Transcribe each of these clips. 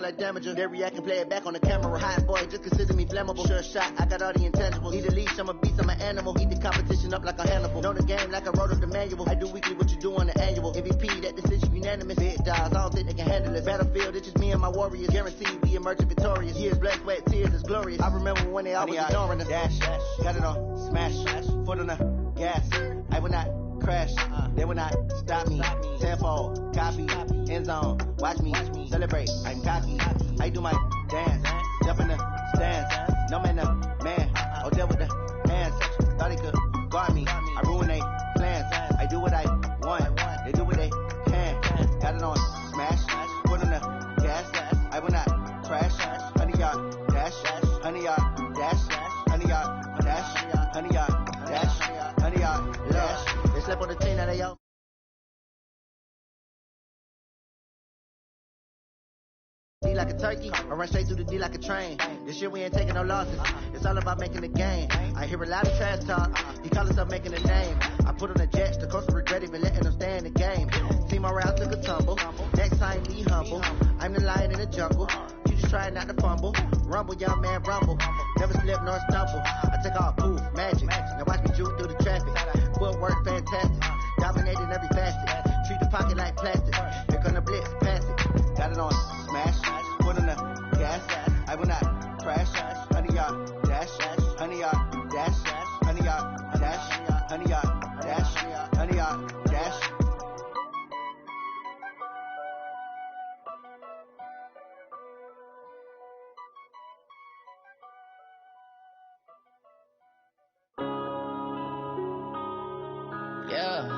Like damager, they react and play it back on the camera. Hot boy, just consider me flammable. Sure shot, I got all the intangibles. Need a leash, I'm a beast, I'm an animal. Eat the competition up like a Hannibal. Know the game like I wrote up the manual. I do weekly what you do on the annual. MVP, that decision unanimous. Big dogs, I don't think they can handle it. Battlefield, it's just me and my warriors. Guaranteed we emerge victorious. Years, blood, sweat, tears, it's glorious. I remember when they always ignoring us. Dash, got it on, smash, foot on the gas. I will not crash, they will not stop me. Tenfold, copy, end zone, watch me celebrate. I'm cocky, I do my dance, jump in the stands. No man, man, oh deal with the hands. Thought they could guard me, I ruin they plans. I do what I want, they do what they can. Got it on smash, foot on the gas. I will not crash. 100-yard dash, 100-yard dash, 100-yard dash, 100-yard dash, 100-yard dash. They slept on the team, now they all. D like a turkey, I run straight through the D like a train. This year we ain't taking no losses, it's all about making the game. I hear a lot of trash talk, he call himself making a name. I put on the jets, the coach will regret even letting them stay in the game. Team around took a tumble, next time be humble. I'm the lion in the jungle, you just try not to fumble. Rumble, young man, rumble, never slip nor stumble. I take all poof, magic, now watch me juke through the traffic. Footwork fantastic, dominating every facet. Treat the pocket like plastic, here come the blitz, pass it. Got it on smash, foot on the gas. I will not crash. 100-yard dash, 100-yard dash, 100-yard dash, 100-yard dash, 100-yard dash. Yeah.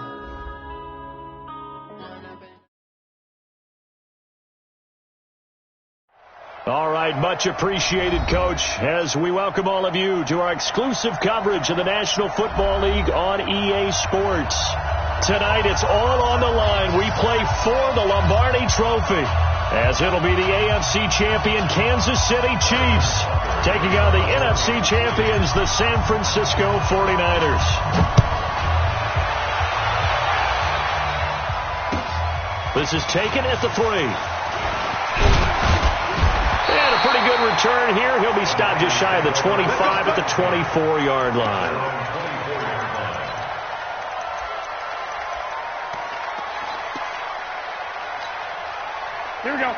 All right, much appreciated, Coach, as we welcome all of you to our exclusive coverage of the National Football League on EA Sports. Tonight, it's all on the line. We play for the Lombardi Trophy, as it'll be the AFC champion Kansas City Chiefs taking on the NFC champions, the San Francisco 49ers. This is taken at the 3. And a pretty good return here. He'll be stopped just shy of the 25 at the 24-yard line. Here we go. 11.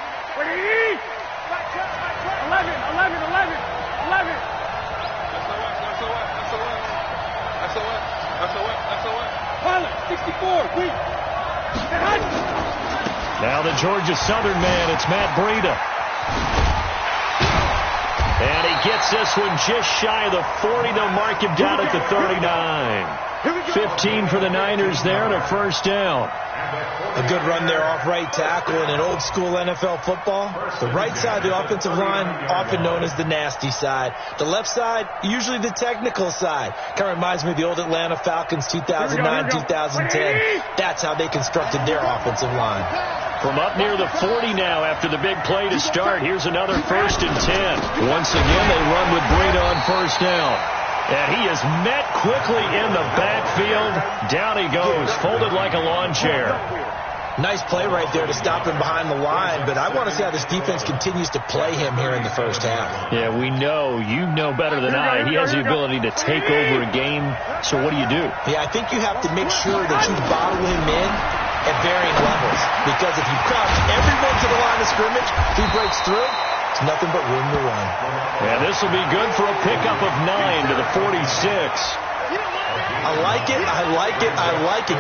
Pilot, 64. Wait. Now the Georgia Southern man, it's Matt Breida. And he gets this one just shy of the 40. They'll mark him down at the 39. 15 for the Niners there and a first down. A good run there off right tackle in an old school NFL football. The right side of the offensive line, often known as the nasty side. The left side, usually the technical side. Kind of reminds me of the old Atlanta Falcons 2009, 2010. That's how they constructed their offensive line. From up near the 40 now after the big play to start. Here's another 1st and 10. Once again, they run with Breida on first down. And he is met quickly in the backfield. Down he goes, folded like a lawn chair. Nice play right there to stop him behind the line, but I want to see how this defense continues to play him here in the first half. Yeah, we know. You know better than I. He has the ability to take over a game. So what do? Yeah, I think you have to make sure that you bottle him in at varying levels. Because if you crouch everyone to the line of scrimmage, if he breaks through, it's nothing but room to run. And this will be good for a pickup of 9 to the 46. I like it.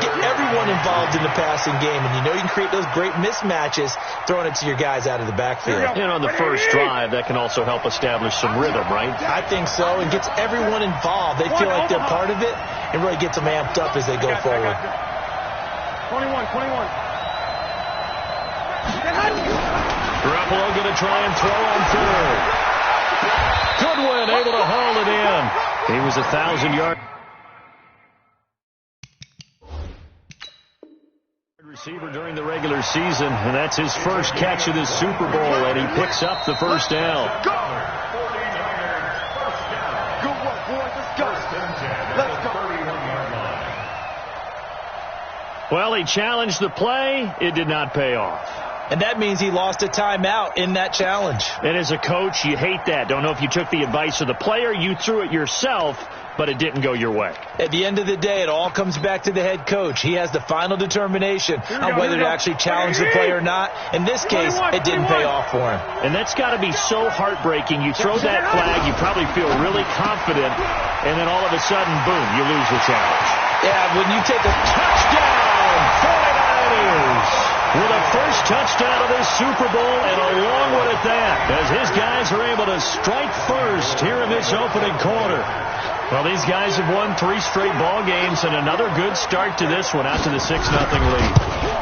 Get everyone involved in the passing game. And you know you can create those great mismatches throwing it to your guys out of the backfield. And on the first drive, that can also help establish some rhythm, right? I think so. And gets everyone involved. They feel like they're part of it and really gets them amped up as they go forward. 21. Garoppolo going to try and throw on third. Goodwin able to haul it in. He was 1,000 yards. Receiver during the regular season, and that's his first catch of this Super Bowl, and he picks up the first down. Good work, boys. Let's go. Well, he challenged the play. It did not pay off. And that means he lost a timeout in that challenge. And as a coach, you hate that. Don't know if you took the advice of the player, you threw it yourself, but it didn't go your way. At the end of the day, it all comes back to the head coach. He has the final determination on whether to actually challenge the play or not. In this case, it didn't pay off for him. And that's got to be so heartbreaking. You throw that flag, you probably feel really confident, and then all of a sudden, boom, you lose the challenge. Yeah, when you take a touchdown, 49ers. With a first touchdown of this Super Bowl, and a long one at that, as his guys are able to strike first here in this opening quarter. Well, these guys have won 3 straight ball games, and another good start to this one out to the 6-0 lead.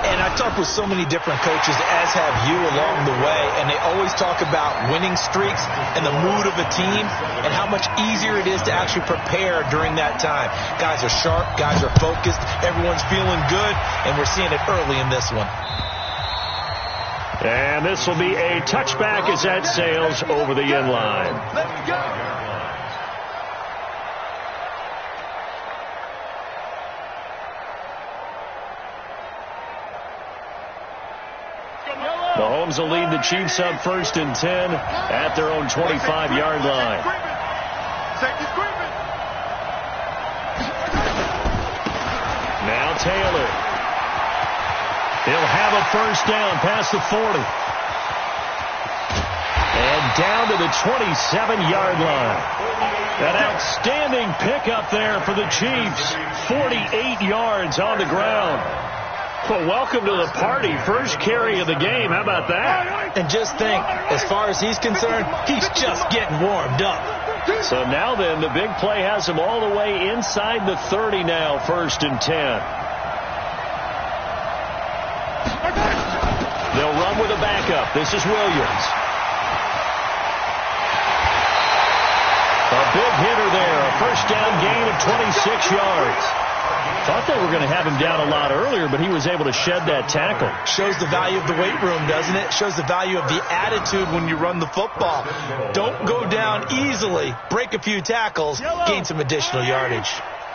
And I've talked with so many different coaches, as have you, along the way, and they always talk about winning streaks and the mood of a team and how much easier it is to actually prepare during that time. Guys are sharp, guys are focused, everyone's feeling good, and we're seeing it early in this one. And this will be a touchback as that sails over the end line. Let's go. Mahomes will lead the Chiefs up 1st and 10 at their own 25-yard line. Now Taylor. He'll have a first down past the 40. And down to the 27-yard line. An outstanding pickup there for the Chiefs. 48 yards on the ground. Well, welcome to the party. First carry of the game. How about that? And just think, as far as he's concerned, he's just getting warmed up. So now then, the big play has him all the way inside the 30 now, 1st and 10. They'll run with a backup. This is Williams. A big hitter there. A first down gain of 26 yards. Thought they were going to have him down a lot earlier, but he was able to shed that tackle. Shows the value of the weight room, doesn't it? Shows the value of the attitude when you run the football. Don't go down easily. Break a few tackles. Gain some additional yardage.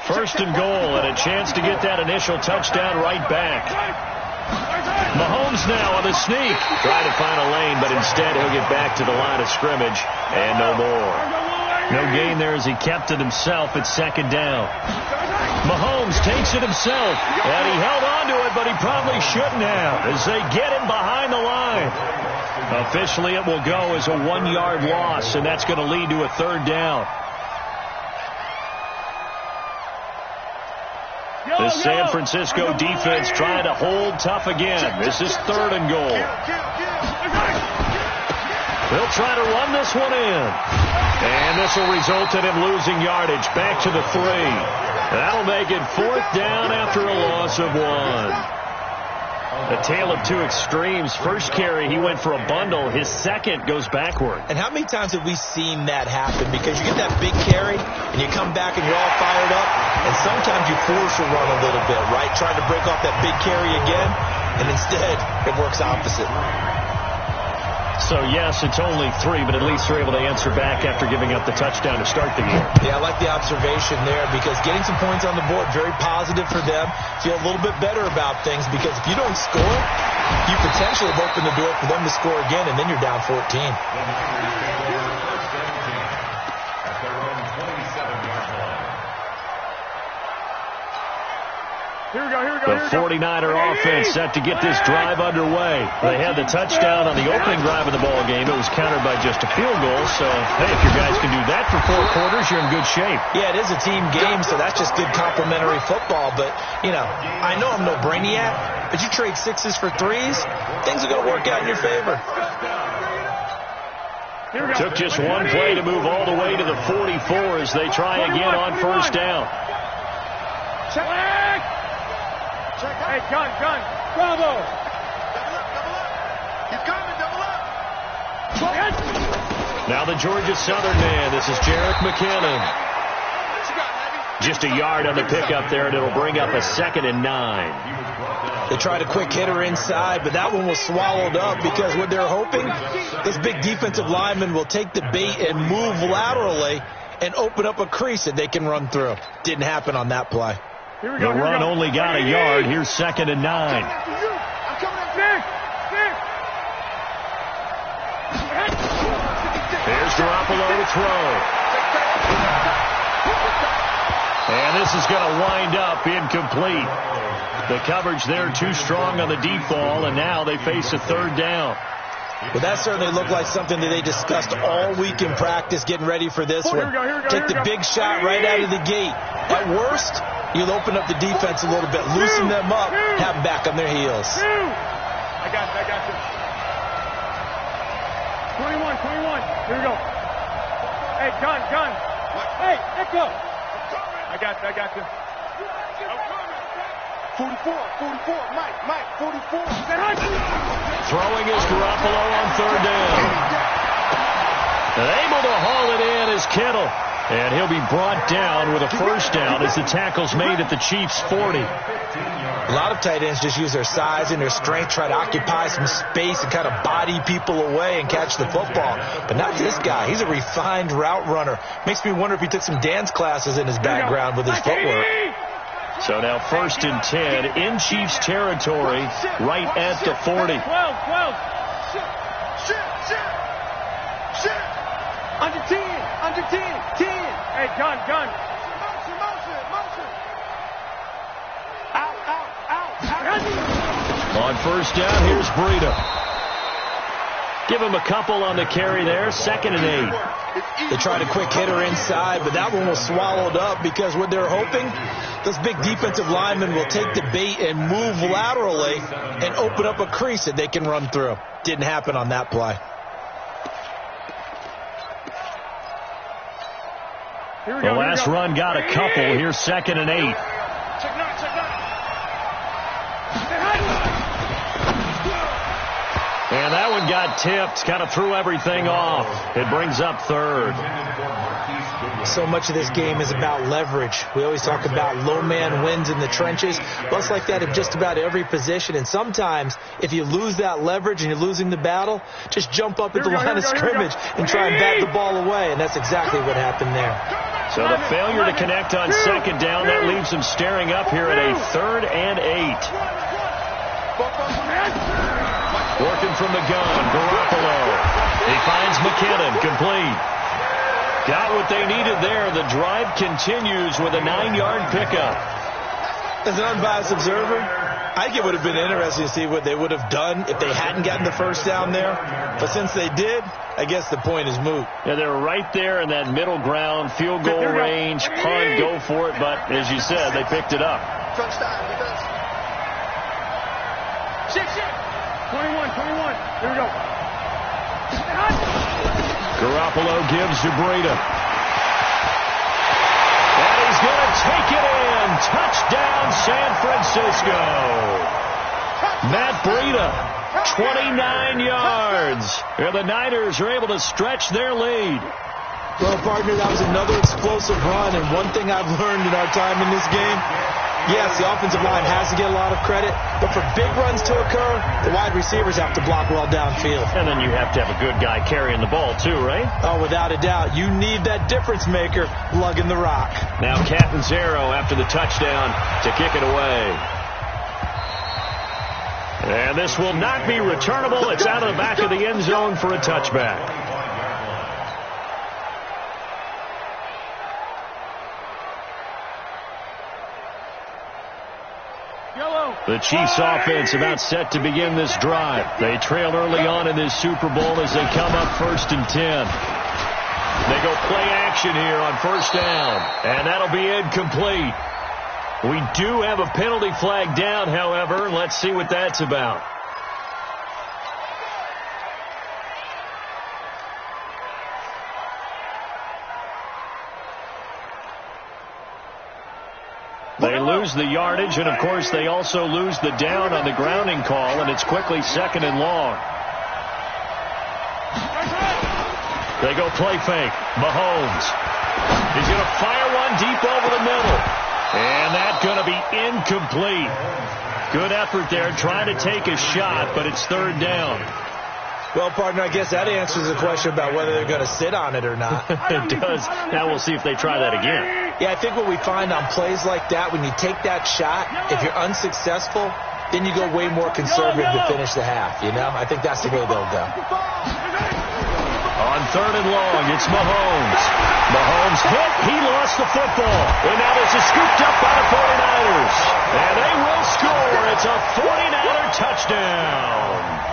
1st and goal, and a chance to get that initial touchdown right back. Mahomes now on the sneak. Trying to find a lane, but instead he'll get back to the line of scrimmage, and no more. No gain there as he kept it himself at 2nd down. Mahomes takes it himself, and he held on to it, but he probably shouldn't have as they get him behind the line. Officially, it will go as a 1-yard loss, and that's going to lead to a 3rd down. The San Francisco defense trying to hold tough again. This is 3rd and goal. They'll try to run this one in. And this will result in him losing yardage back to the 3. That'll make it 4th down after a loss of 1. A tale of two extremes. First carry, he went for a bundle. His second goes backward. And how many times have we seen that happen? Because you get that big carry, and you come back, and you're all fired up, and sometimes you force a run a little bit, right? Trying to break off that big carry again, and instead, it works opposite. So, yes, it's only 3, but at least they're able to answer back after giving up the touchdown to start the game. Yeah, I like the observation there because getting some points on the board, very positive for them. Feel a little bit better about things because if you don't score, you potentially have opened the door for them to score again, and then you're down 14. The 49er offense set to get this drive underway. They had the touchdown on the opening drive of the ball game. It was countered by just a field goal. So, hey, if your guys can do that for 4 quarters, you're in good shape. Yeah, it is a team game, so that's just good complementary football. But, you know, I know I'm no brainiac, but you trade 6s for 3s, things are going to work out in your favor. Took just one play to move all the way to the 44 as they try again on first down. Hey, gun, Bravo. He's coming, double up. Now the Georgia Southern man. This is Jerick McKinnon. Just a yard on the pickup there, and it'll bring up a 2nd and 9. They tried a quick hitter inside, but that one was swallowed up because what they're hoping, this big defensive lineman will take the bait and move laterally and open up a crease that they can run through. Didn't happen on that play. The run only got a yard. Here's 2nd and 9. Garoppolo to throw. And this is going to wind up incomplete. The coverage there too strong on the deep ball, and now they face a third down. Well, that certainly looked like something that they discussed all week in practice, getting ready for this one. Take the big shot right out of the gate. At worst, you'll open up the defense a little bit, loosen them up, have them back on their heels. I got you. 21. Here we go. Hey, gun. Hey, let go. I got you. 44, Mike, 44. Throwing is Garoppolo on third down. And able to haul it in is Kittle. And he'll be brought down with a first down as the tackle's made at the Chiefs' 40. A lot of tight ends just use their size and their strength, try to occupy some space and kind of body people away and catch the football. But not this guy. He's a refined route runner. Makes me wonder if he took some dance classes in his background with his footwork. So now 1st and 10 in Chiefs territory, right at the 40. 12. Under 10. Hey, gun. Motion. Out. On first down, here's Breida. Give him a couple on the carry there. 2nd and 8. They tried a quick hitter inside, but that one was swallowed up because what they're hoping, those big defensive linemen will take the bait and move laterally and open up a crease that they can run through. Didn't happen on that play. The last run got a couple. Here's 2nd and 8. And that one got tipped, kind of threw everything off. It brings up 3rd. So much of this game is about leverage. We always talk about low man wins in the trenches. Well, it's like that in just about every position. And sometimes, if you lose that leverage and you're losing the battle, just jump up at the line of scrimmage and try and bat the ball away. And that's exactly what happened there. So the failure to connect on 2nd down, that leaves them staring up here at a 3rd and 8. Working from the gun, Garoppolo. He finds McKinnon, complete. Got what they needed there. The drive continues with a 9-yard pickup. As an unbiased observer, I think it would have been interesting to see what they would have done if they hadn't gotten the first down there. But since they did, I guess the point is moot. Yeah, they were right there in that middle ground, field goal range, punt, go for it. But as you said, they picked it up. 21. Here we go. Garoppolo gives to Breida. And he's going to take it in. Touchdown, San Francisco. Matt Breida, 29 yards. And the Niners are able to stretch their lead. Well, partner, that was another explosive run. And one thing I've learned in our time in this game, yes, the offensive line has to get a lot of credit, but for big runs to occur, the wide receivers have to block well downfield. And then you have to have a good guy carrying the ball too, right? Oh, without a doubt. You need that difference maker lugging the rock. Now Catanzaro after the touchdown to kick it away. And this will not be returnable. It's out of the back of the end zone for a touchback. The Chiefs offense about set to begin this drive. They trail early on in this Super Bowl as they come up 1st and 10. They go play action here on 1st down, and that'll be incomplete. We do have a penalty flag down, however. Let's see what that's about. They lose the yardage, and, of course, they also lose the down on the grounding call, and it's quickly 2nd and long. They go play fake. Mahomes. He's going to fire one deep over the middle. And that's going to be incomplete. Good effort there, trying to take a shot, but it's 3rd down. Well, partner, I guess that answers the question about whether they're going to sit on it or not. It does. Now we'll see if they try that again. Yeah, I think what we find on plays like that, when you take that shot, if you're unsuccessful, then you go way more conservative to finish the half, you know? I think that's the way they'll go. On On 3rd and long, it's Mahomes. Mahomes hit. He lost the football. And now this is scooped up by the 49ers. And they will score. It's a 49er touchdown.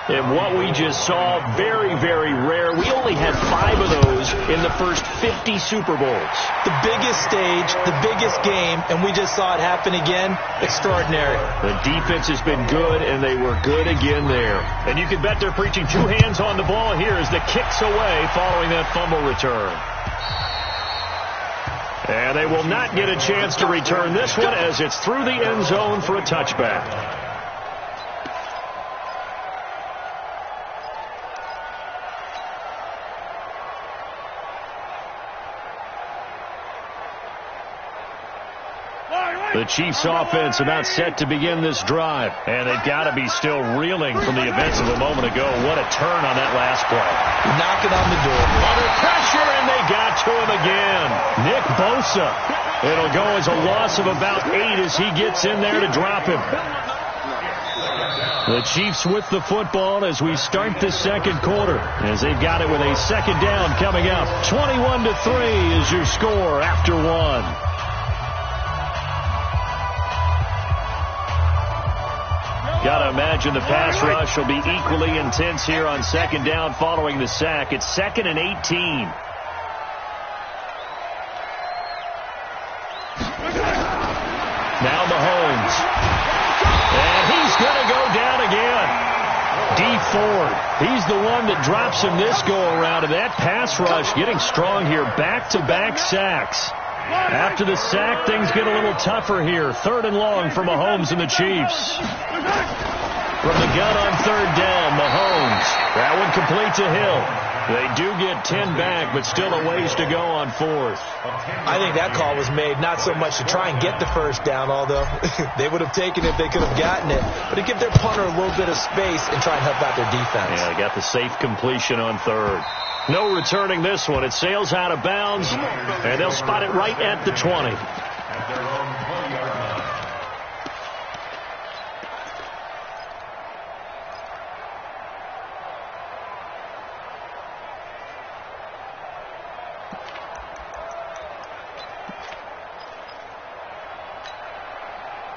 And what we just saw, very, very rare. We only had 5 of those in the first 50 Super Bowls. The biggest stage, the biggest game, and we just saw it happen again. Extraordinary. The defense has been good, and they were good again there. And you can bet they're preaching 2 hands on the ball here as the kick's away following that fumble return. And they will not get a chance to return this one as it's through the end zone for a touchback. The Chiefs offense about set to begin this drive. And they've got to be still reeling from the events of a moment ago. What a turn on that last play. Knocking on the door. Under pressure, and they got to him again. Nick Bosa. It'll go as a loss of about 8 as he gets in there to drop him. The Chiefs with the football as we start the second quarter, as they've got it with a second down coming up. 21-3 is your score after 1. Got to imagine the pass rush will be equally intense here on second down following the sack. It's 2nd and 18. Now Mahomes. And he's going to go down again. D Ford. He's the one that drops him this go-around. And that pass rush getting strong here. Back-to-back sacks. After the sack, things get a little tougher here. 3rd and long for Mahomes and the Chiefs. From the gun on 3rd down, Mahomes. That one complete to Hill. They do get 10 back, but still a ways to go on 4th. I think that call was made not so much to try and get the first down, although they would have taken it if they could have gotten it, but to give their punter a little bit of space and try and help out their defense. Yeah, they got the safe completion on 3rd. No returning this one. It sails out of bounds, and they'll spot it right at the 20.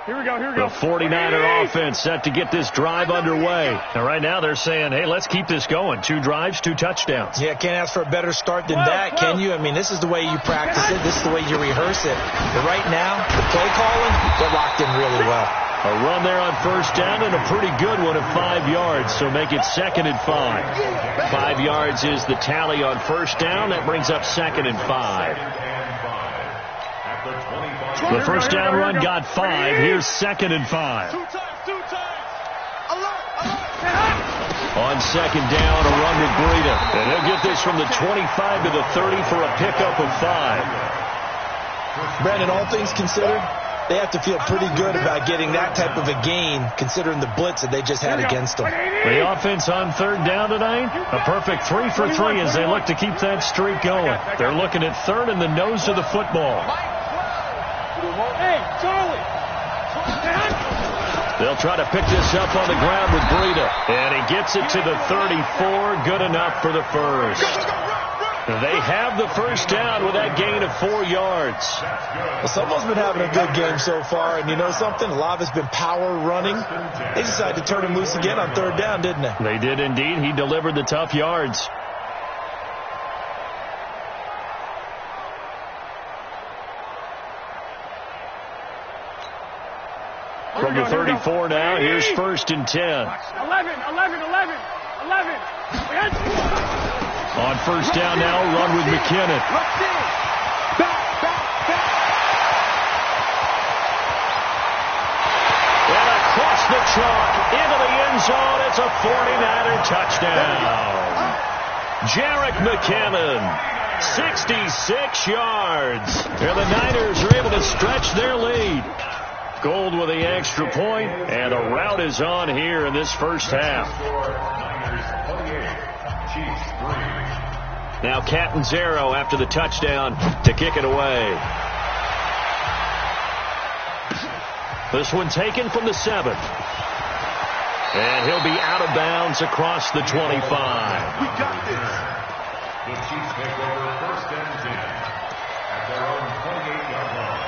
Here we go, here we go. The 49er offense set to get this drive underway. And right now they're saying, hey, let's keep this going. 2 drives, 2 touchdowns. Yeah, can't ask for a better start than that, can you? I mean, this is the way you practice it. This is the way you rehearse it. But right now, the play calling, they're locked in really well. A run there on 1st down and a pretty good one of 5 yards, so make it 2nd and 5. 5 yards is the tally on 1st down. That brings up 2nd and 5. The 1st down run got 5. Here's 2nd and 5. On 2nd down, a run with Breida. And he'll get this from the 25 to the 30 for a pickup of 5. Brandon, all things considered, they have to feel pretty good about getting that type of a gain, considering the blitz that they just had against them. The offense on 3rd down tonight, a perfect 3 for 3 as they look to keep that streak going. They're looking at 3rd and the nose of the football. Hey, Charlie! They'll try to pick this up on the ground with Breida. And he gets it to the 34. Good enough for the first. They have the 1st down with that gain of 4 yards. Well, someone's been having a good game so far. And you know something? A lot of it's been power running. They decided to turn him loose again on 3rd down, didn't they? They did indeed. He delivered the tough yards. From the 34 now, here's 1st and 10. 11. On 1st down now, run with McKinnon. And across the chalk, into the end zone, it's a 49er touchdown. Jerick McKinnon, 66 yards. And the Niners are able to stretch their lead. Gold with the extra point, and a rout is on here in this first half. Now Catanzaro after the touchdown to kick it away. This one taken from the 7. And he'll be out of bounds across the 25. We got this. The Chiefs take over first and 10 at their own 28-yard line.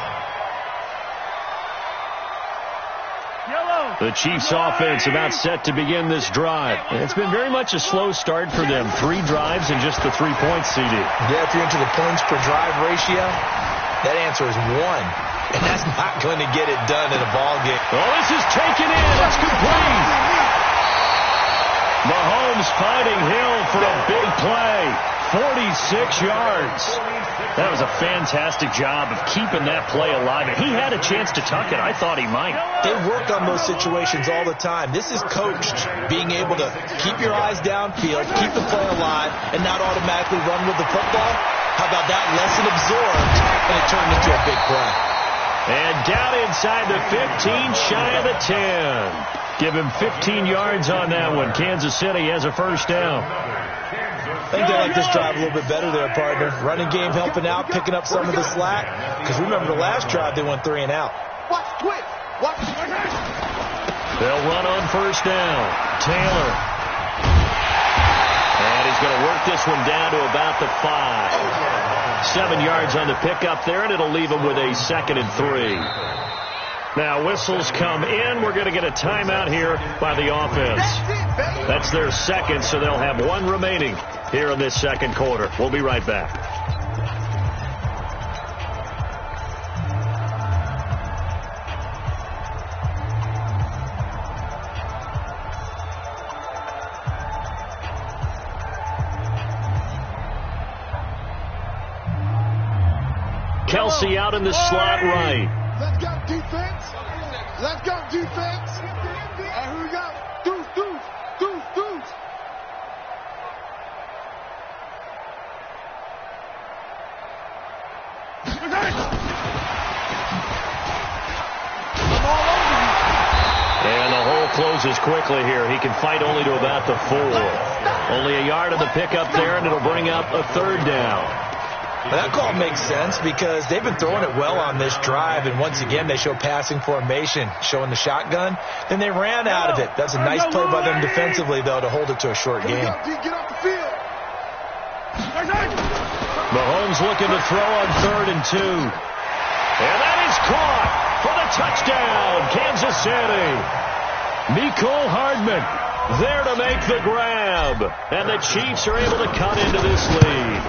The Chiefs offense about set to begin this drive. And it's been very much a slow start for them. 3 drives and just the 3 points, CD. Yeah, if you're into the points per drive ratio, that answer is 1. And that's not going to get it done in a ball game. Oh, this is taken in. It's complete. Mahomes finding Hill for a big play. 46 yards. That was a fantastic job of keeping that play alive. And he had a chance to tuck it. I thought he might. They work on those situations all the time. This is coached, being able to keep your eyes downfield, keep the play alive, and not automatically run with the football. How about that? Lesson absorbed, and it turned into a big play. And down inside the 15, shy of the 10. Give him 15 yards on that one. Kansas City has a first down. I think they like this drive a little bit better there, partner. Running game helping out, picking up some of the slack. Because remember the last drive, they went 3 and out. Watch quick. Watch. They'll run on first down. Taylor. And he's going to work this one down to about the 5. 7 yards on the pickup there, and it'll leave him with a 2nd and 3. Now whistles come in. We're going to get a timeout here by the offense. That's their second, so they'll have 1 remaining here in this second quarter. We'll be right back. Kelsey out in the slot right. Let's go defense. Let's go defense. And here we go. Deuce. And the hole closes quickly here. He can fight only to about the 4. Only a yard of the pickup there, and it'll bring up a 3rd down. Well, that call makes sense because they've been throwing it well on this drive, and once again they show passing formation, showing the shotgun. Then they ran out of it. That's a nice play by them defensively, though, to hold it to a short game. Get off the field. Mahomes looking to throw on 3rd and 2. And that is caught for the touchdown, Kansas City. Mecole Hardman there to make the grab. And the Chiefs are able to cut into this lead.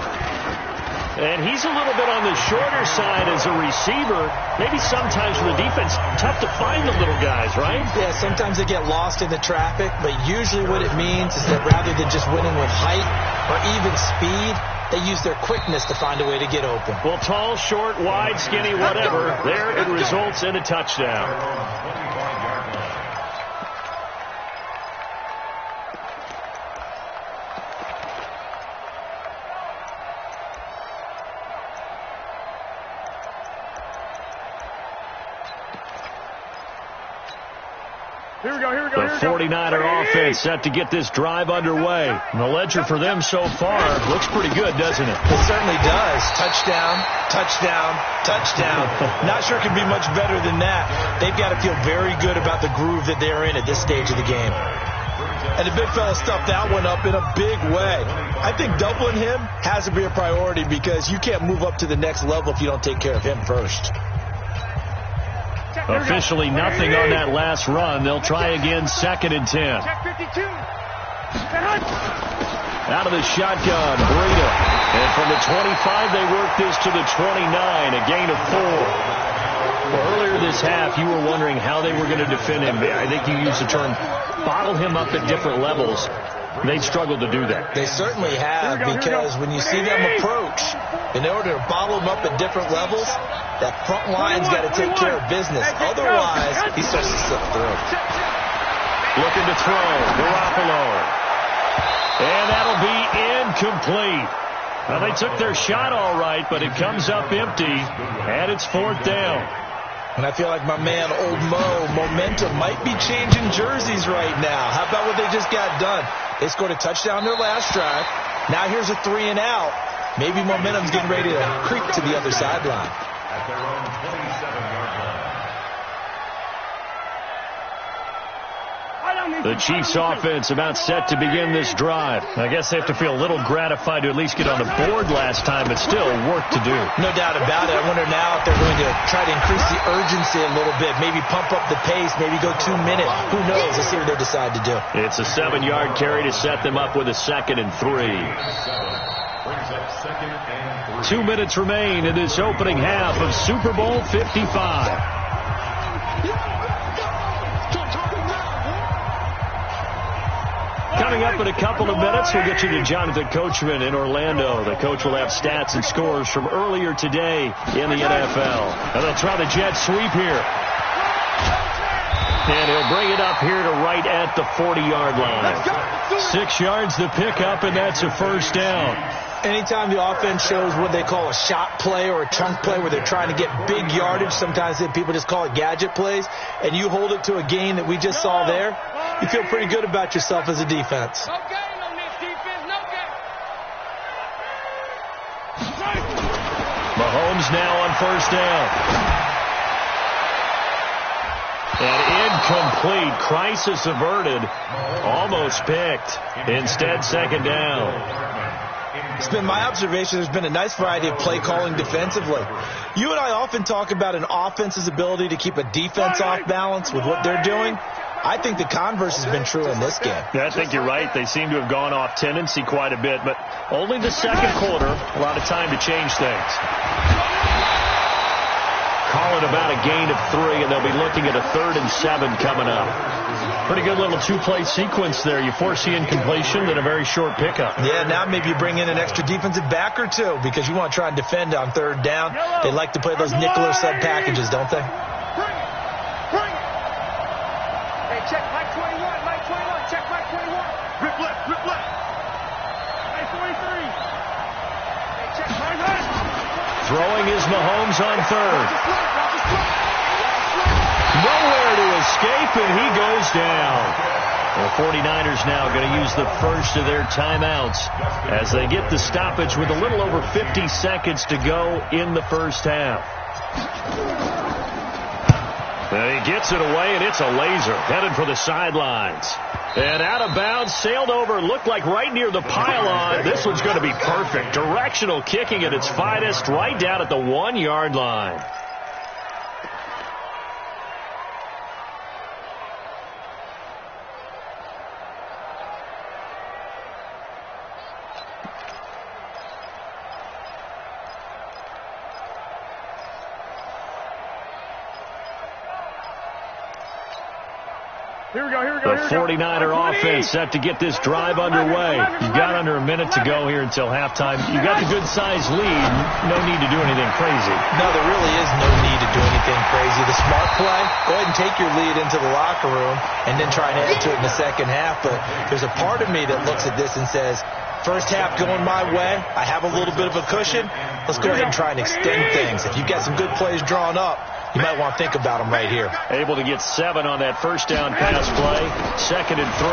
And he's a little bit on the shorter side as a receiver. Maybe sometimes for the defense, tough to find the little guys, right? Yeah, sometimes they get lost in the traffic, but usually what it means is that rather than just winning with height or even speed, they use their quickness to find a way to get open. Well, tall, short, wide, skinny, whatever, there it results in a touchdown. Here we go. The 49er offense set to get this drive underway. And the ledger for them so far looks pretty good, doesn't it? It certainly does. Touchdown, touchdown, touchdown. Not sure it can be much better than that. They've got to feel very good about the groove that they're in at this stage of the game. And the big fella stuffed that one up in a big way. I think doubling him has to be a priority because you can't move up to the next level if you don't take care of him first. Officially nothing on that last run. They'll try again, 2nd and 10. Out of the shotgun, Breida. And from the 25, they work this to the 29, a gain of 4. Well, earlier this half, you were wondering how they were going to defend him. I think you used the term bottle him up at different levels. They've struggled to do that. They certainly have, because when you see them approach, in order to bottle them up at different levels, that front line's got to take care of business. Otherwise, he starts to slip through. Looking to throw, Garoppolo. And that'll be incomplete. Well, they took their shot all right, but it comes up empty, and it's 4th down. And I feel like my man, Old Mo, momentum might be changing jerseys right now. How about what they just got done? They scored a touchdown their last drive. Now here's a 3 and out. Maybe momentum's getting ready to creep to the other sideline. At their own 27-yard line. The Chiefs offense about set to begin this drive. I guess they have to feel a little gratified to at least get on the board last time, but still work to do. No doubt about it. I wonder now if they're going to try to increase the urgency a little bit, maybe pump up the pace, maybe go 2 minutes. Who knows? Let's see what they decide to do. It's a 7-yard carry to set them up with a 2nd and 3. 2 minutes remain in this opening half of Super Bowl 55. Coming up in a couple of minutes, we'll get you to Jonathan Coachman in Orlando. The coach will have stats and scores from earlier today in the NFL. And they'll try the jet sweep here. And he'll bring it up here to right at the 40-yard line. 6 yards the pickup, and that's a first down. Anytime the offense shows what they call a shot play or a chunk play where they're trying to get big yardage, sometimes people just call it gadget plays, and you hold it to a gain that we just saw there, you feel pretty good about yourself as a defense. No gain on this defense, no gain. Mahomes now on first down. And incomplete. Crisis averted. Almost picked. Instead, second down. It's been my observation there's been a nice variety of play calling defensively. You and I often talk about an offense's ability to keep a defense off balance with what they're doing. I think the converse has been true in this game. Yeah, I think you're right. They seem to have gone off tendency quite a bit, but only the second quarter, a lot of time to change things. Call it about a gain of 3, and they'll be looking at a 3rd and 7 coming up. Pretty good little 2-play sequence there. You force the incompletion, then a very short pickup. Yeah, now maybe you bring in an extra defensive back or two because you want to try and defend on 3rd down. They like to play those nickel or sub packages, don't they? Bring it. Bring it. Hey, check Mike 21. Mike 21. Check Mike 21. Rip left. Rip left. Hey, 43. Hey, check Mike left. Throwing is Mahomes on 3rd. Nowhere to escape, and he goes down. The 49ers now going to use the first of their timeouts as they get the stoppage with a little over 50 seconds to go in the first half. And he gets it away, and it's a laser headed for the sidelines. And out of bounds, sailed over, looked like right near the pylon. This one's going to be perfect. Directional kicking at its finest, right down at the 1-yard line. Here we go. The 49er offense set to get this drive underway. You've got under a minute to go here until halftime. You've got the good-sized lead. No need to do anything crazy. No, there really is no need to do anything crazy. The smart play, go ahead and take your lead into the locker room and then try and add to it in the second half. But there's a part of me that looks at this and says, first half going my way. I have a little bit of a cushion. Let's go ahead and try and extend things. If you've got some good plays drawn up, you might want to think about them right here. Able to get 7 on that first down pass play. 2nd and 3.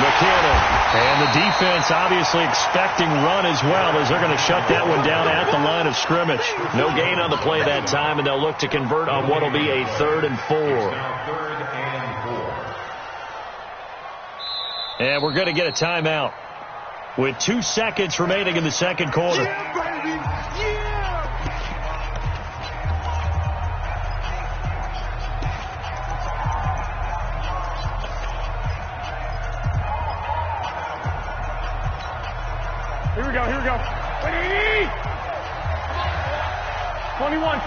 McKinnon. And the defense obviously expecting run as well as they're going to shut that one down at the line of scrimmage. No gain on the play that time, and they'll look to convert on what will be a 3rd and 4. And we're going to get a timeout with 2 seconds remaining in the second quarter. Yeah, baby. Yeah. Here we go. 21.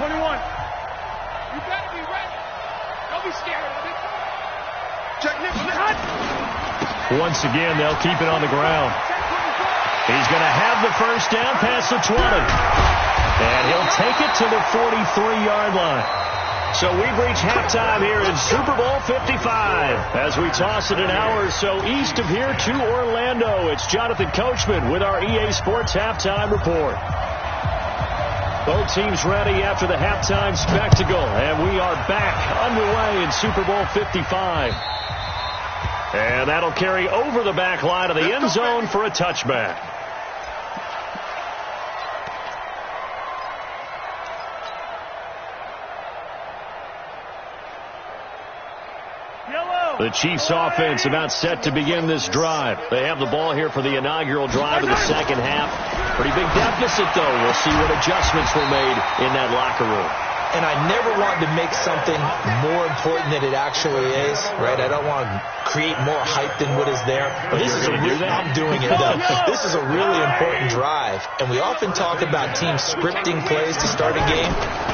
You better be ready. Don't be scared of it. Check Nicholas. Once again, they'll keep it on the ground. He's going to have the first down past the 20. And he'll take it to the 43-yard line. So we've reached halftime here in Super Bowl 55 as we toss it an hour or so east of here to Orlando. It's Jonathan Coachman with our EA Sports Halftime Report. Both teams ready after the halftime spectacle, and we are back underway in Super Bowl 55. And that'll carry over the back line of the end zone for a touchback. Yellow. The Chiefs offense about set to begin this drive. They have the ball here for the inaugural drive of the second half. Pretty big deficit, though. We'll see what adjustments were made in that locker room. And I never want to make something more important than it actually is, right? I don't want to create more hype than what is there. But this is I'm doing it, though. This is a really important drive. And we often talk about teams scripting plays to start a game.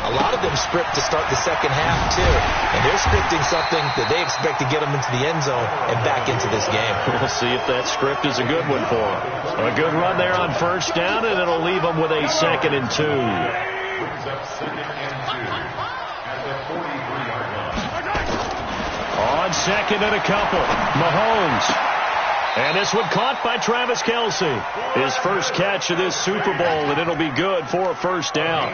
A lot of them script to start the second half, too. And they're scripting something that they expect to get them into the end zone and back into this game. We'll see if that script is a good one for them. A good run there on first down, and it'll leave them with a 2nd and 2. Brings up 2nd and 2 at the 43-yard line. On 2nd and a couple, Mahomes. And this one caught by Travis Kelce. His first catch of this Super Bowl, and it'll be good for a first down.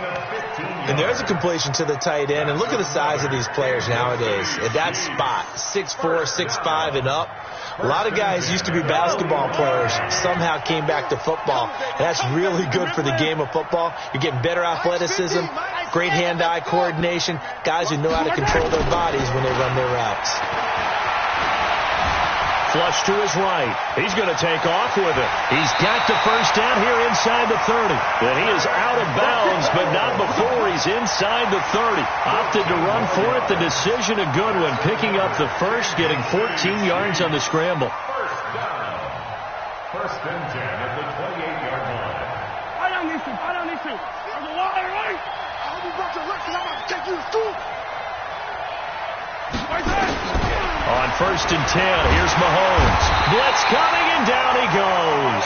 And there's a completion to the tight end. And look at the size of these players nowadays. At that spot, 6'4", 6'5", and up. A lot of guys used to be basketball players, somehow came back to football. And that's really good for the game of football. You're getting better athleticism, great hand-eye coordination, guys who know how to control their bodies when they run their routes. Flush to his right. He's going to take off with it. He's got the first down here inside the 30. And he is out of bounds, but not before he's inside the 30. Opted to run for it. The decision a good one. Picking up the first, getting 14 yards on the scramble. First down. 1st and 10 at the 28-yard line. I don't need to. There's a lot of right. I'll be back to work because I'm going to take you to school. Right there. On 1st and 10, here's Mahomes. Blitz coming, and down he goes.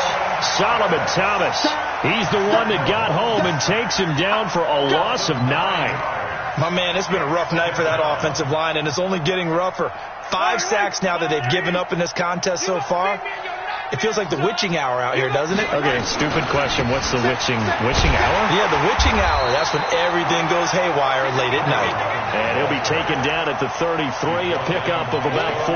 Solomon Thomas. He's the one that got home and takes him down for a loss of 9. My man, it's been a rough night for that offensive line, and it's only getting rougher. 5 sacks now that they've given up in this contest so far. It feels like the witching hour out here, doesn't it? Okay, stupid question. What's the witching hour? Yeah, the witching hour. That's when everything goes haywire late at night. And he'll be taken down at the 33, a pickup of about 4.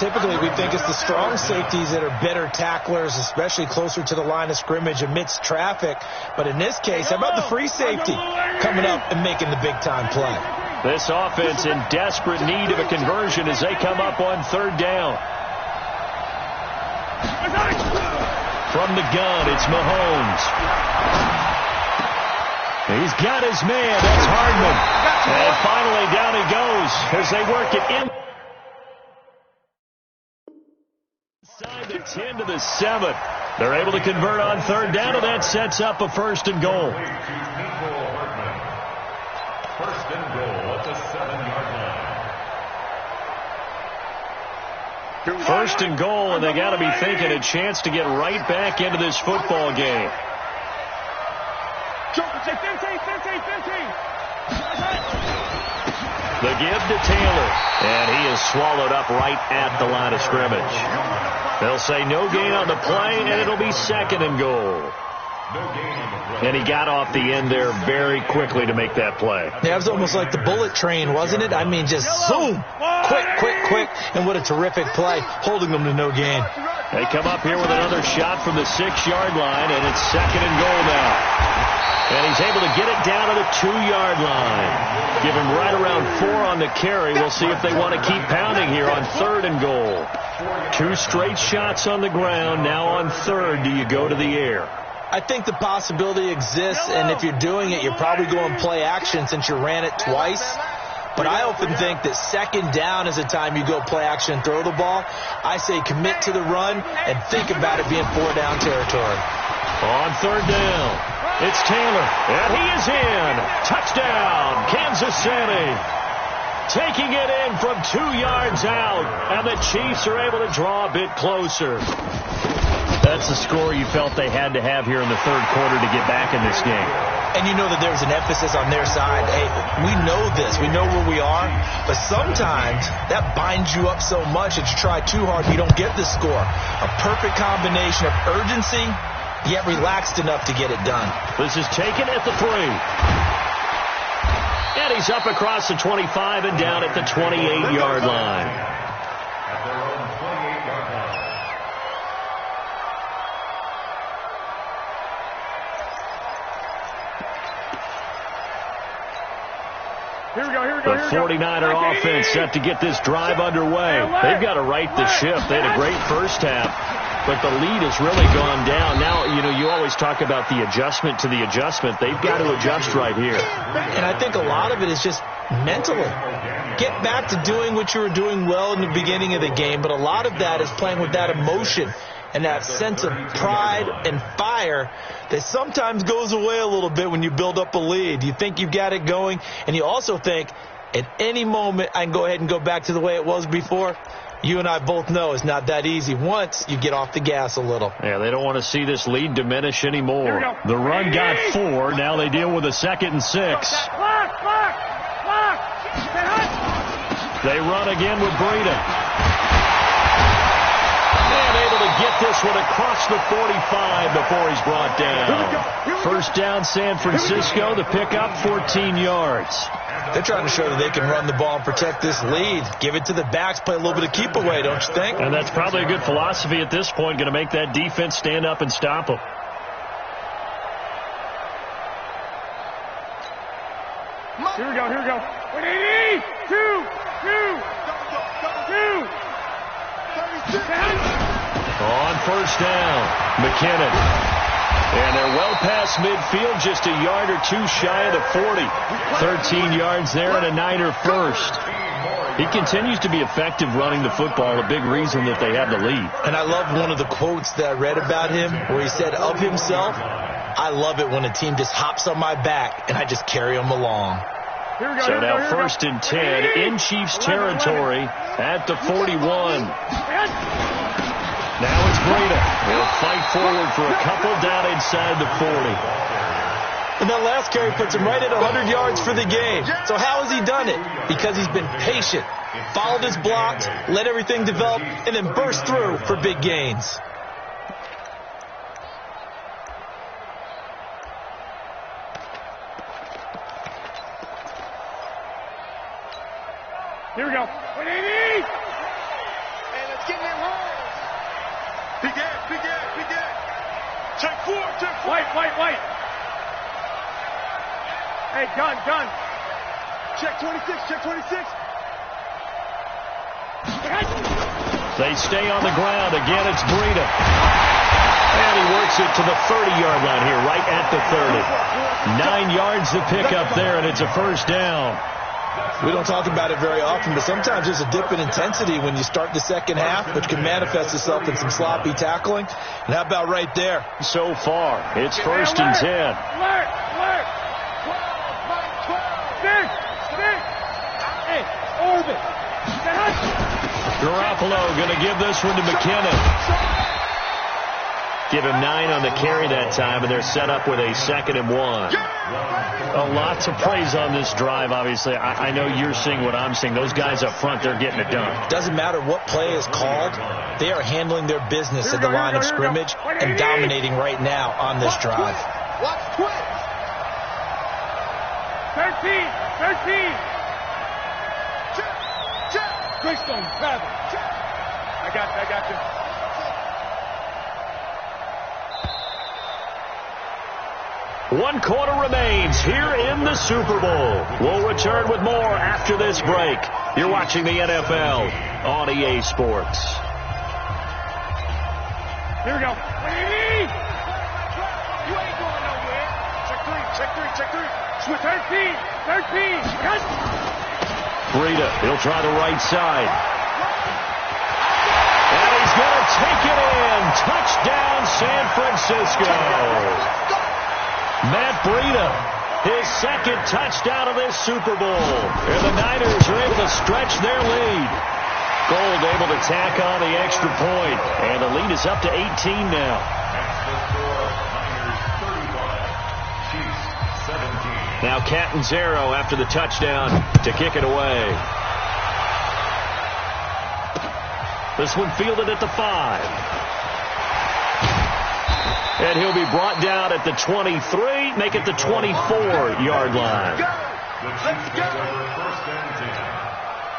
Typically, we think it's the strong safeties that are better tacklers, especially closer to the line of scrimmage amidst traffic. But in this case, how about the free safety coming up and making the big-time play? This offense in desperate need of a conversion as they come up on 3rd down. From the gun, it's Mahomes. He's got his man. That's Hardman. And finally, down he goes as they work it in. Inside the 10 to the 7. They're able to convert on 3rd down, and that sets up a 1st and goal. 1st and goal at the 7-yard line. 1st and goal, and they got to be thinking a chance to get right back into this football game. The give to Taylor, and he is swallowed up right at the line of scrimmage. They'll say no gain on the play, and it'll be 2nd and goal. And he got off the end there very quickly to make that play. Yeah, it was almost like the bullet train, wasn't it? I mean, just zoom, quick, and what a terrific play, holding them to no gain. They come up here with another shot from the 6-yard line, and it's 2nd and goal now. And he's able to get it down to the 2-yard line. Give him right around 4 on the carry. We'll see if they want to keep pounding here on 3rd and goal. 2 straight shots on the ground. Now on 3rd, do you go to the air? I think the possibility exists, and if you're doing it, you're probably going play action since you ran it twice. But I often think that 2nd down is the time you go play action and throw the ball. I say commit to the run and think about it being 4-down territory. On 3rd down, it's Taylor, and he is in. Touchdown, Kansas City. Taking it in from 2 yards out, and the Chiefs are able to draw a bit closer. That's the score you felt they had to have here in the 3rd quarter to get back in this game. And you know that there's an emphasis on their side. Hey, we know this. We know where we are. But sometimes that binds you up so much that you try too hard, you don't get the score. A perfect combination of urgency, yet relaxed enough to get it done. This is taken at the 3. And he's up across the 25 and down at the 28-yard line. At their own 28-yard line. Here we go. The 49er offense set to get this drive underway. They've got to right the ship. They had a great first half, but the lead has really gone down. Now, you always talk about the adjustment to the adjustment. They've got to adjust right here. And I think a lot of it is just mentally. Get back to doing what you were doing well in the beginning of the game, but a lot of that is playing with that emotion and that sense of pride and fire that sometimes goes away a little bit when you build up a lead. You think you've got it going, and you also think at any moment I can go ahead and go back to the way it was before. You and I both know it's not that easy once you get off the gas a little. Yeah, they don't want to see this lead diminish anymore. The run got 4. Now they deal with a 2nd and 6. They run again with Breida. And able to get this one across the 45 before he's brought down. First down, San Francisco. The pickup, 14 yards. They're trying to show that they can run the ball and protect this lead. Give it to the backs, play a little bit of keep away, don't you think? And that's probably a good philosophy at this point, going to make that defense stand up and stop them. Here we go. 180, 2. On first down, McKinnon. And they're well past midfield, just a yard or two shy of the 40. 13 yards there and a Niner first. He continues to be effective running the football, a big reason that they have the lead. And I love one of the quotes that I read about him where he said of himself, I love it when a team just hops on my back and I just carry them along. So now 1st and 10 in Chiefs territory at the 41. Now it's Breida. He'll fight forward for a couple down inside the 40. And that last carry puts him right at 100 yards for the game. So how has he done it? Because he's been patient, followed his blocks, let everything develop, and then burst through for big gains. Here we go. 180. Hey, let's get in there home. Big gap. Check 4. White. Hey, gun. Check 26. They stay on the ground. Again, it's Breida. And he works it to the 30-yard line here, right at the 30. 9 yards to pick up there, and it's a first down. We don't talk about it very often, but sometimes there's a dip in intensity when you start the second half, which can manifest itself in some sloppy tackling. And how about right there? So far, it's 1st and 10. Alert. 12. Hey, orbit. Garoppolo going to give this one to McKinnon. Give him 9 on the carry that time, and they're set up with a 2nd and 1. Lots of praise on this drive, obviously. I know you're seeing what I'm seeing. Those guys up front, they're getting it done. Doesn't matter what play is called. They are handling their business at the line of scrimmage and dominating right now on this drive. Watch twist. 13. Check. Greystone, grab it. Check. I got you. One quarter remains here in the Super Bowl. We'll return with more after this break. You're watching the NFL on EA Sports. Here we go. You ain't going nowhere. Check 3. Switch 13. Breida, he'll try the right side. And he's going to take it in. Touchdown, San Francisco. Matt Breida, his 2nd touchdown of this Super Bowl. And the Niners are able to stretch their lead. Gold able to tack on the extra point. And the lead is up to 18 now. Now Catanzaro after the touchdown to kick it away. This one fielded at the 5. And he'll be brought down at the 23, make it the 24-yard line. Let's go. First and 10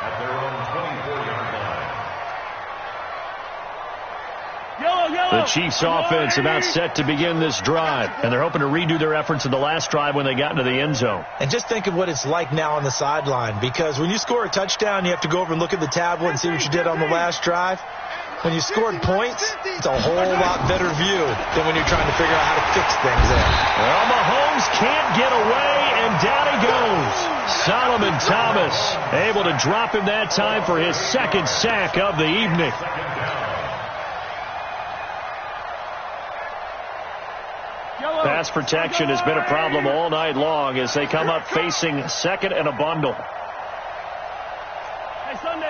at their own 24-yard line. The Chiefs offense about set to begin this drive, and they're hoping to redo their efforts in the last drive when they got into the end zone. And just think of what it's like now on the sideline, because when you score a touchdown, you have to go over and look at the tablet and see what you did on the last drive. When you scored points, it's a whole lot better view than when you're trying to figure out how to fix things there. Well, Mahomes can't get away, and down he goes. Solomon Thomas able to drop him that time for his second sack of the evening. Pass protection has been a problem all night long as they come up facing second and a bundle. Hey, Sunday.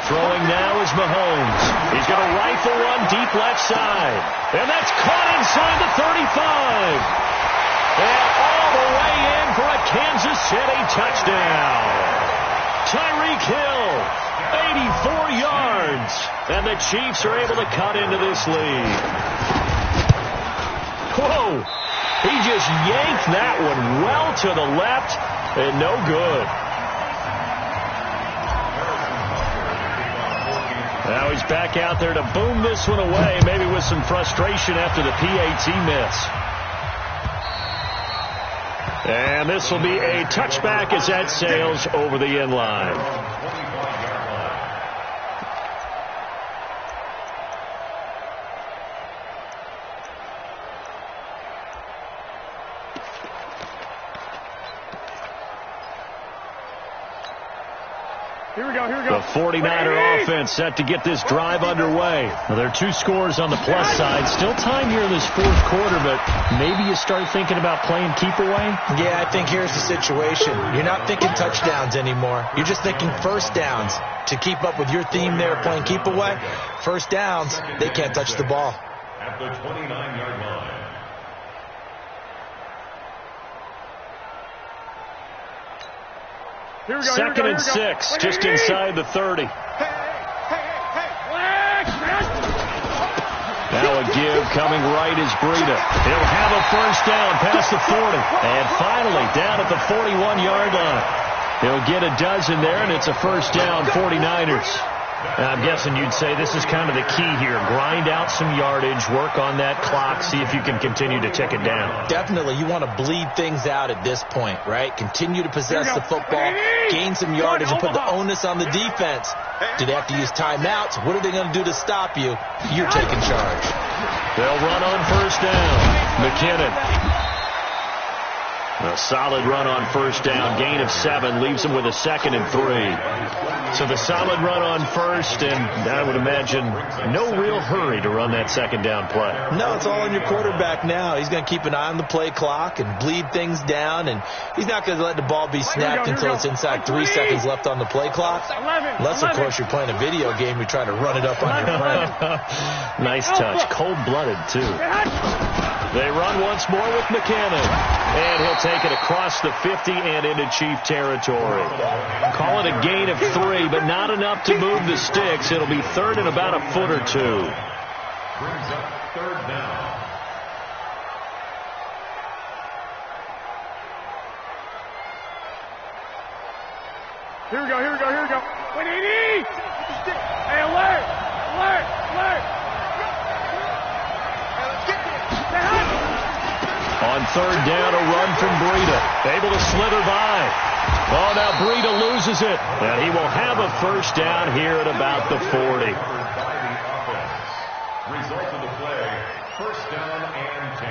Throwing now is Mahomes. He's going to rifle one deep left side. And that's caught inside the 35. And all the way in for a Kansas City touchdown. Tyreek Hill, 84 yards. And the Chiefs are able to cut into this lead. Whoa. He just yanked that one well to the left and no good. Now he's back out there to boom this one away, maybe with some frustration after the PAT miss. And this will be a touchback as that sails over the end line. Here we go. The 49er offense set to get this drive underway. Well, there are 2 scores on the plus side. Still time here in this fourth quarter, but maybe you start thinking about playing keep away? Yeah, I think here's the situation. You're not thinking touchdowns anymore. You're just thinking first downs. To keep up with your theme there, playing keep away, first downs, they can't touch the ball. At the 29-yard line. Here we go. Second and 6, just inside the 30. Now a give coming right is Breida. He'll have a first down past the 40. And finally down at the 41-yard line. He'll get a dozen there, and it's a first down, 49ers. And I'm guessing you'd say this is kind of the key here. Grind out some yardage, work on that clock, see if you can continue to tick it down. Definitely. You want to bleed things out at this point, right? Continue to possess the football, gain some yardage, and put the onus on the defense. Do they have to use timeouts? What are they going to do to stop you? You're taking charge. They'll run on first down. McKinnon. A solid run on first down. Gain of 7 leaves them with a 2nd and 3. So the solid run on first, and I would imagine no real hurry to run that second down play. No, it's all on your quarterback now. He's going to keep an eye on the play clock and bleed things down, and he's not going to let the ball be snapped until it's inside 3 seconds left on the play clock. Unless, of course, you're playing a video game, you're trying to run it up on your friend. Nice touch. Cold-blooded, too. They run once more with McKinnon. And he'll take it across the 50 and into Chief territory. Call it a gain of 3, but not enough to move the sticks. It'll be third and about a foot or 2. Brings up third down. Here we go. Wait, hey, alert! On third down, a run from Breida. Able to slither by. Oh, now Breida loses it. And he will have a first down here at about the 40. Result of the play, first down and 10.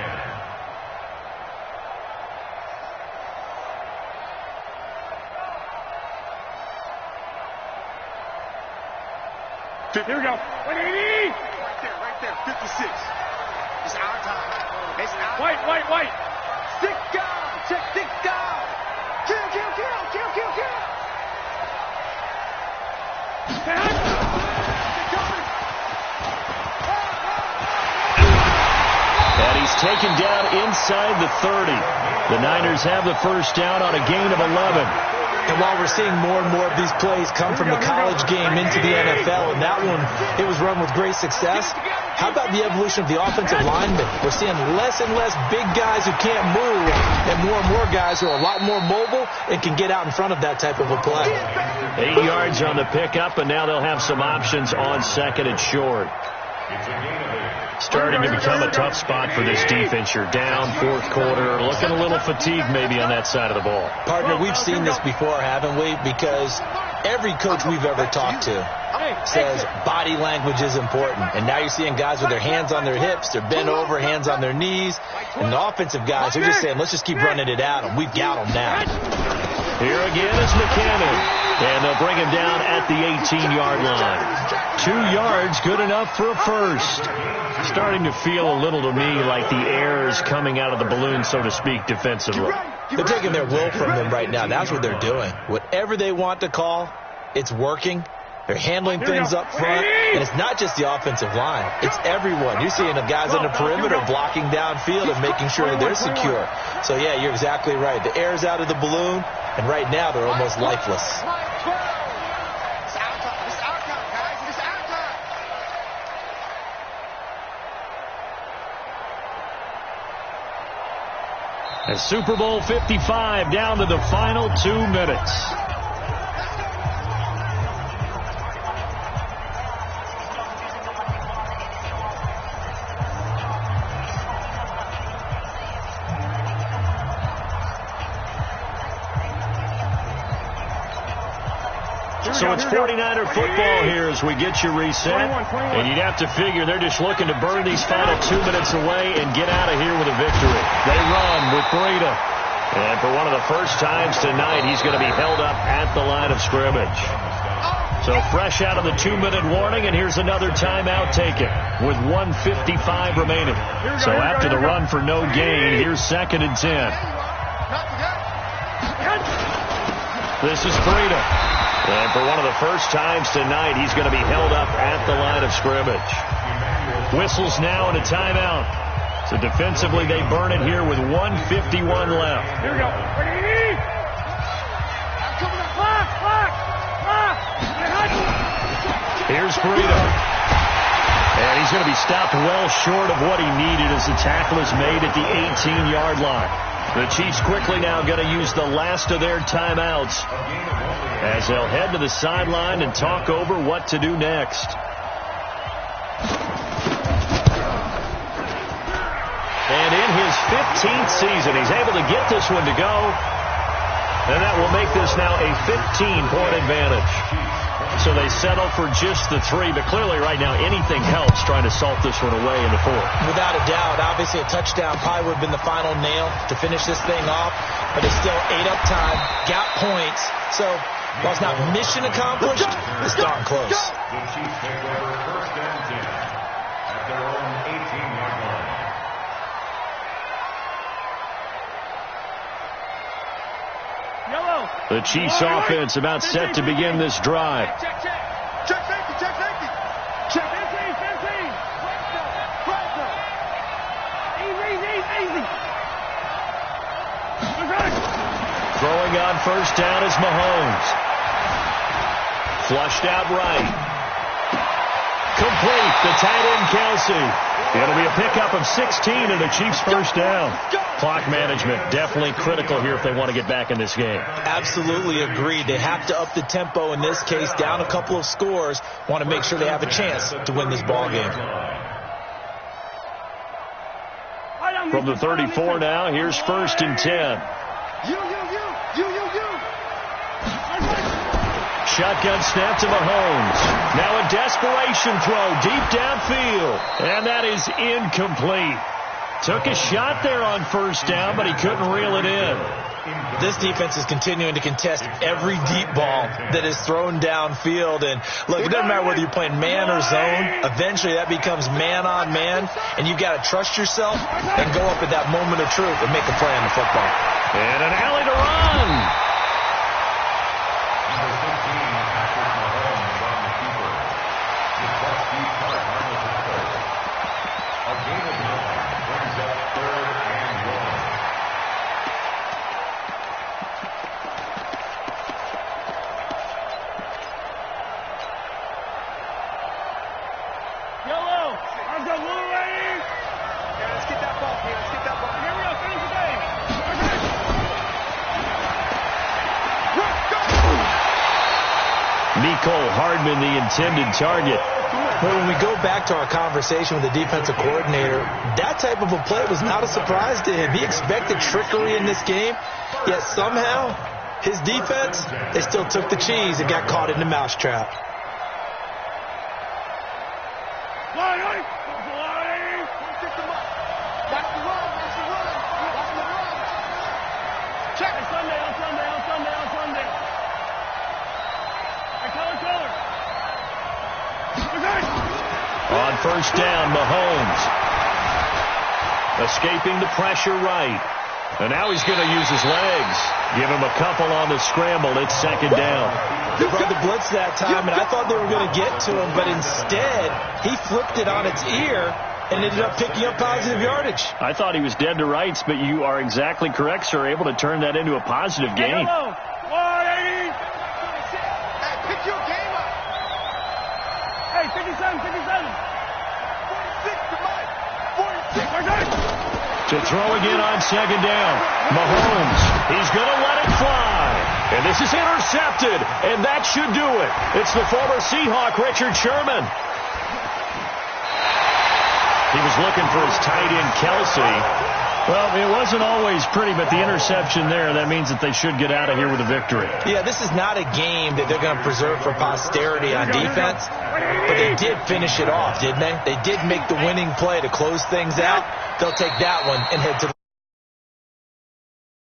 Here we go. 180! Right there, 56. It's our time. It's our White. Stick down. Check, stick down. Kill. And he's taken down inside the 30. The Niners have the first down on a gain of 11. And while we're seeing more and more of these plays come from the college game into the NFL, and that one, it was run with great success, How about the evolution of the offensive linemen? We're seeing less and less big guys who can't move and more guys who are a lot more mobile and can get out in front of that type of a play. 8 yards on the pickup, and now they'll have some options on second and short. Starting to become a tough spot for this defense. You're down fourth quarter, looking a little fatigued maybe on that side of the ball. Partner, we've seen this before, haven't we? Because every coach we've ever talked to says body language is important. And now you're seeing guys with their hands on their hips, they're bent over, hands on their knees. And the offensive guys are just saying, let's just keep running it at them. We've got them now. Here again is McKinnon. And they'll bring him down at the 18-yard line. 2 yards, good enough for a first. Starting to feel a little to me like the air is coming out of the balloon, so to speak, defensively. They're taking their will from them right now. That's what they're doing. Whatever they want to call, it's working. They're handling things up front, and it's not just the offensive line. It's everyone. You're seeing the guys on the perimeter blocking downfield and making sure that they're secure. So, yeah, you're exactly right. The air's out of the balloon, and right now they're almost lifeless. And Super Bowl 55 down to the final 2 minutes. So it's 49er football here as we get you reset. And you'd have to figure they're just looking to burn these final 2 minutes away and get out of here with a victory. They run with Breida. And for one of the first times tonight, he's going to be held up at the line of scrimmage. So fresh out of the 2-minute warning, and here's another timeout taken with 1:55 remaining. So after the run for no gain, here's 2nd and 10. This is Breida. And for one of the first times tonight, he's going to be held up at the line of scrimmage. Whistles now and a timeout. So defensively, they burn it here with 1:51 left. Here we go. Here's Breida. And he's going to be stopped well short of what he needed as the tackle is made at the 18-yard line. The Chiefs quickly now going to use the last of their timeouts as they'll head to the sideline and talk over what to do next. And in his 15th season, he's able to get this one to go. And that will make this now a 15-point advantage. So they settle for just the 3, but clearly right now anything helps trying to salt this one away in the 4th. Without a doubt, obviously a touchdown probably would have been the final nail to finish this thing off, but it's still ate up time, got points, so while it's not mission accomplished, it's darn close. The Chiefs take over 1st and 10 at their own 18-yard line. The Chiefs offense about set to begin this drive. Check safety. Check 15. Easy. Throwing on first down is Mahomes. Flushed out right. Complete. The tight end, Kelsey. It'll be a pickup of 16 and the Chiefs first down. Clock management definitely critical here if they want to get back in this game. Absolutely agreed. They have to up the tempo in this case, down a couple of scores. Want to make sure they have a chance to win this ball game. From the 34 now, here's 1st and 10. Shotgun snap to Mahomes. Now a desperation throw deep downfield. And that is incomplete. Took a shot there on first down, but he couldn't reel it in. This defense is continuing to contest every deep ball that is thrown downfield. And look, it doesn't matter whether you're playing man or zone. Eventually that becomes man on man. And you've got to trust yourself and go up at that moment of truth and make a play on the football. And an alley to run. Mecole Hardman the intended target. Well, when we go back to our conversation with the defensive coordinator, that type of a play was not a surprise to him. He expected trickery in this game, yet somehow his defense, they still took the cheese and got caught in the mousetrap. On first down, Mahomes. Escaping the pressure right. And now he's going to use his legs. Give him a couple on the scramble. It's second down. They brought the blitz that time, and I thought they were going to get to him, but instead he flipped it on its ear and ended up picking up positive yardage. I thought he was dead to rights, but you are exactly correct, sir. Able to turn that into a positive gain. Hey, pick your game up. Hey, 57, 47. 46 to Mike. 46. To throw again on second down. Mahomes, he's going to let it fly. And this is intercepted, and that should do it. It's the former Seahawk, Richard Sherman. He was looking for his tight end, Kelsey. Well, it wasn't always pretty, but the interception there, that means that they should get out of here with a victory. Yeah, this is not a game that they're going to preserve for posterity on defense, but they did finish it off, didn't they? They did make the winning play to close things out. They'll take that one and head to the